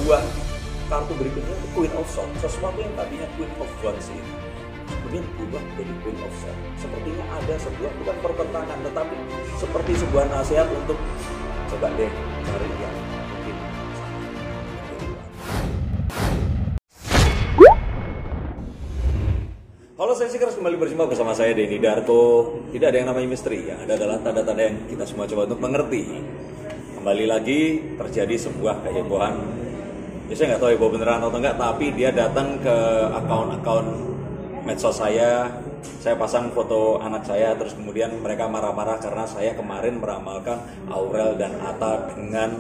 sebuah kartu berikutnya itu Queen of Swords, sesuatu yang tadinya Queen of Wands ini kemudian berubah menjadi Queen of Swords. Sepertinya ada sebuah, bukan pertentangan, tetapi seperti sebuah nasihat untuk coba deh cari yang mungkin sama. Halo Sensikers, kembali berjumpa bersama saya Denny Darko. Tidak ada yang namanya misteri, yang ada adalah tanda-tanda yang kita semua coba untuk mengerti. Kembali lagi terjadi sebuah kehebohan. Ya saya nggak tahu heboh beneran atau enggak, tapi dia datang ke akun-akun medsos saya pasang foto anak saya, terus kemudian mereka marah-marah karena saya kemarin meramalkan Aurel dan Atta dengan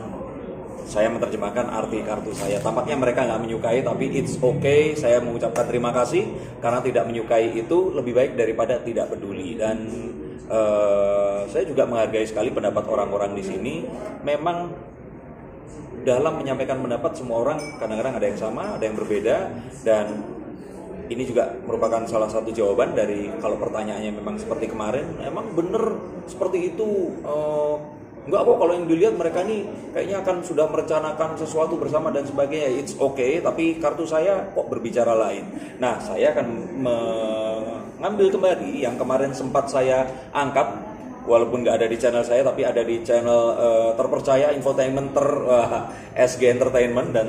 saya menerjemahkan arti kartu saya. Tampaknya mereka nggak menyukai, tapi it's okay. Saya mengucapkan terima kasih karena tidak menyukai itu lebih baik daripada tidak peduli. Dan saya juga menghargai sekali pendapat orang-orang di sini. Memang dalam menyampaikan pendapat semua orang kadang-kadang ada yang sama, ada yang berbeda, dan ini juga merupakan salah satu jawaban dari kalau pertanyaannya memang seperti kemarin, emang bener seperti itu. Enggak kok, kalau yang dilihat mereka ini kayaknya akan sudah merencanakan sesuatu bersama dan sebagainya. It's okay, tapi kartu saya kok berbicara lain. Nah, saya akan mengambil kembali yang kemarin sempat saya angkat, walaupun nggak ada di channel saya, tapi ada di channel terpercaya infotainment SG Entertainment, dan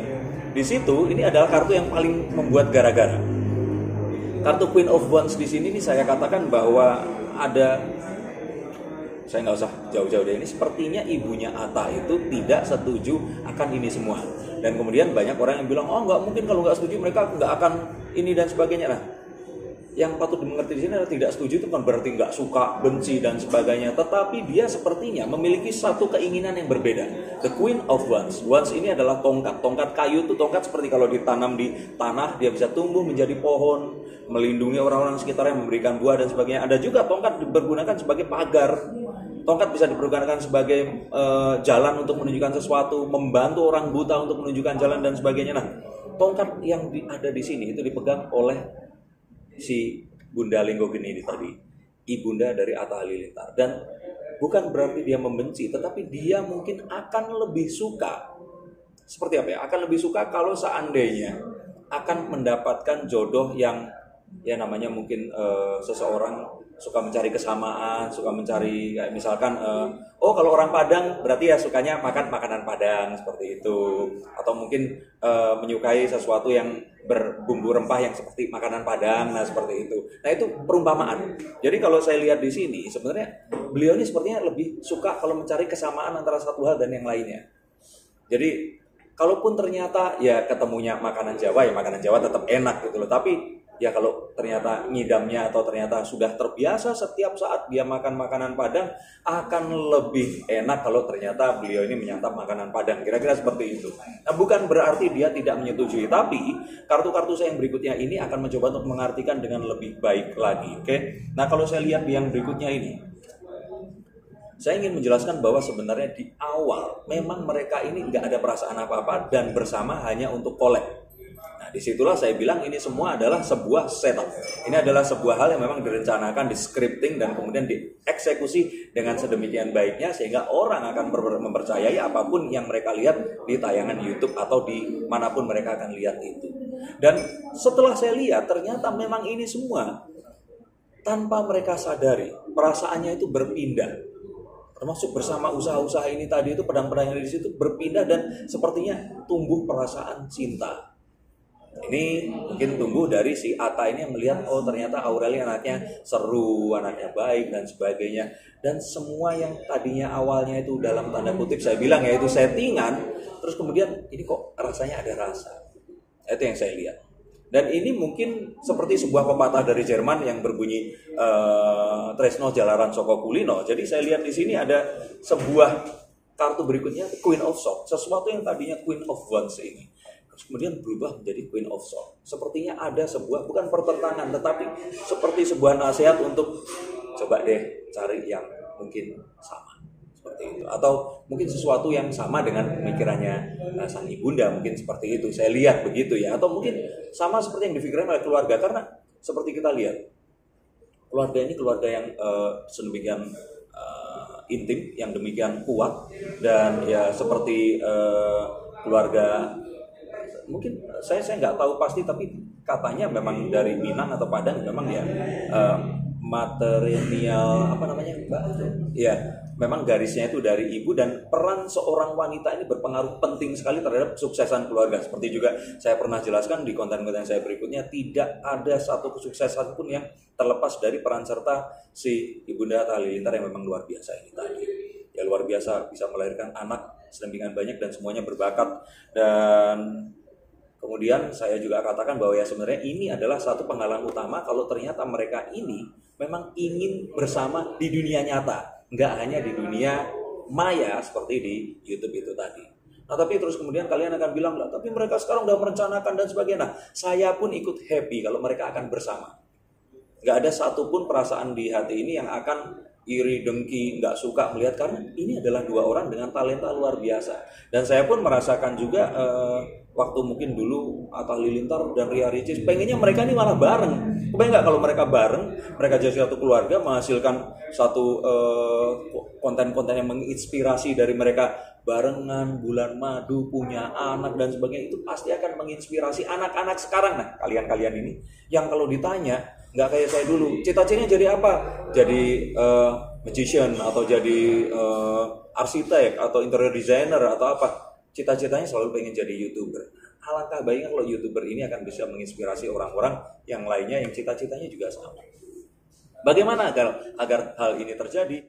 di situ ini adalah kartu yang paling membuat gara-gara. Kartu Queen of Wands di sini nih saya katakan bahwa ada, saya nggak usah jauh-jauh dari ini, sepertinya ibunya Atta itu tidak setuju akan ini semua. Dan kemudian banyak orang yang bilang, oh nggak mungkin, kalau nggak setuju mereka nggak akan ini dan sebagainya. Nah, yang patut dimengerti di sini adalah tidak setuju itu bukan berarti nggak suka, benci dan sebagainya, tetapi dia sepertinya memiliki satu keinginan yang berbeda. The Queen of Wands. Wands ini adalah tongkat kayu, itu tongkat seperti kalau ditanam di tanah dia bisa tumbuh menjadi pohon, melindungi orang-orang sekitarnya, memberikan buah dan sebagainya. Ada juga tongkat dipergunakan sebagai pagar. Tongkat bisa dipergunakan sebagai jalan untuk menunjukkan sesuatu, membantu orang buta untuk menunjukkan jalan dan sebagainya. Nah, tongkat yang ada di sini itu dipegang oleh si Bunda Lenggogeni ini tadi, ibunda dari Atta Halilintar. Dan bukan berarti dia membenci, tetapi dia mungkin akan lebih suka, seperti apa ya, akan lebih suka kalau seandainya akan mendapatkan jodoh yang ya namanya mungkin seseorang suka mencari kesamaan, suka mencari kayak misalkan oh kalau orang Padang berarti ya sukanya makan makanan Padang seperti itu, atau mungkin menyukai sesuatu yang berbumbu rempah yang seperti makanan Padang, nah seperti itu. Nah itu perumpamaan. Jadi kalau saya lihat di sini sebenarnya beliau ini sepertinya lebih suka kalau mencari kesamaan antara satu hal dan yang lainnya. Jadi kalaupun ternyata ya ketemunya makanan Jawa, ya makanan Jawa tetap enak gitu loh, tapi ya kalau ternyata ngidamnya atau ternyata sudah terbiasa setiap saat dia makan makanan Padang, akan lebih enak kalau ternyata beliau ini menyantap makanan Padang. Kira-kira seperti itu. Nah, bukan berarti dia tidak menyetujui, tapi kartu-kartu saya yang berikutnya ini akan mencoba untuk mengartikan dengan lebih baik lagi. Oke? Nah, kalau saya lihat di yang berikutnya ini, saya ingin menjelaskan bahwa sebenarnya di awal memang mereka ini nggak ada perasaan apa-apa dan bersama hanya untuk collab. Nah, disitulah saya bilang ini semua adalah sebuah setup. Ini adalah sebuah hal yang memang direncanakan, di scripting dan kemudian dieksekusi dengan sedemikian baiknya sehingga orang akan mempercayai apapun yang mereka lihat di tayangan YouTube atau di manapun mereka akan lihat itu. Dan setelah saya lihat ternyata memang ini semua tanpa mereka sadari perasaannya itu berpindah. Termasuk bersama usaha-usaha ini tadi itu, pedang-pedang yang di situ berpindah dan sepertinya tumbuh perasaan cinta. Ini mungkin tumbuh dari si Atta ini yang melihat, oh ternyata Aurel anaknya seru, anaknya baik dan sebagainya. Dan semua yang tadinya awalnya itu dalam tanda kutip saya bilang ya itu settingan, terus kemudian ini kok rasanya ada rasa. Itu yang saya lihat. Dan ini mungkin seperti sebuah pepatah dari Jerman yang berbunyi Tresno Jalaran Soko Kulino. Jadi saya lihat di sini ada sebuah kartu berikutnya, Queen of Swords, sesuatu yang tadinya Queen of Wands ini kemudian berubah menjadi Queen of Swords. Sepertinya ada sebuah, bukan pertentangan, tetapi seperti sebuah nasihat untuk coba deh cari yang mungkin sama, seperti itu. Atau mungkin sesuatu yang sama dengan pemikirannya sang ibunda, mungkin seperti itu. Saya lihat begitu ya. Atau mungkin sama seperti yang difikirkan oleh keluarga. Karena seperti kita lihat, keluarga ini keluarga yang sedemikian intim, yang demikian kuat. Dan ya seperti keluarga mungkin saya nggak tahu pasti, tapi katanya memang dari Minang atau Padang memang ya, material apa namanya Mbak? Ya, memang garisnya itu dari ibu, dan peran seorang wanita ini berpengaruh penting sekali terhadap kesuksesan keluarga. Seperti juga saya pernah jelaskan di konten-konten saya berikutnya, tidak ada satu kesuksesan pun yang terlepas dari peran serta si Ibunda Atta Halilintar yang memang luar biasa ini tadi. Ya luar biasa, bisa melahirkan anak sedemikian banyak dan semuanya berbakat. Dan kemudian saya juga katakan bahwa ya sebenarnya ini adalah satu penghalang utama kalau ternyata mereka ini memang ingin bersama di dunia nyata, nggak hanya di dunia maya seperti di YouTube itu tadi. Nah tapi terus kemudian kalian akan bilang, lah tapi mereka sekarang udah merencanakan dan sebagainya. Nah, saya pun ikut happy kalau mereka akan bersama. Nggak ada satupun perasaan di hati ini yang akan iri, dengki, nggak suka melihat, karena ini adalah dua orang dengan talenta luar biasa. Dan saya pun merasakan juga waktu mungkin dulu Atta Halilintar dan Ria Ricis pengennya mereka ini malah bareng. Kebayang nggak kalau mereka bareng, mereka jadi satu keluarga, menghasilkan satu konten-konten yang menginspirasi dari mereka barengan, bulan madu, punya anak dan sebagainya. Itu pasti akan menginspirasi anak-anak sekarang. Nah kalian-kalian ini yang kalau ditanya, nggak kayak saya dulu, cita-citanya jadi apa? Jadi magician atau jadi arsitek atau interior designer atau apa? Cita-citanya selalu pengen jadi YouTuber. Alangkah baiknya kalau YouTuber ini akan bisa menginspirasi orang-orang yang lainnya yang cita-citanya juga sama. Bagaimana agar hal ini terjadi?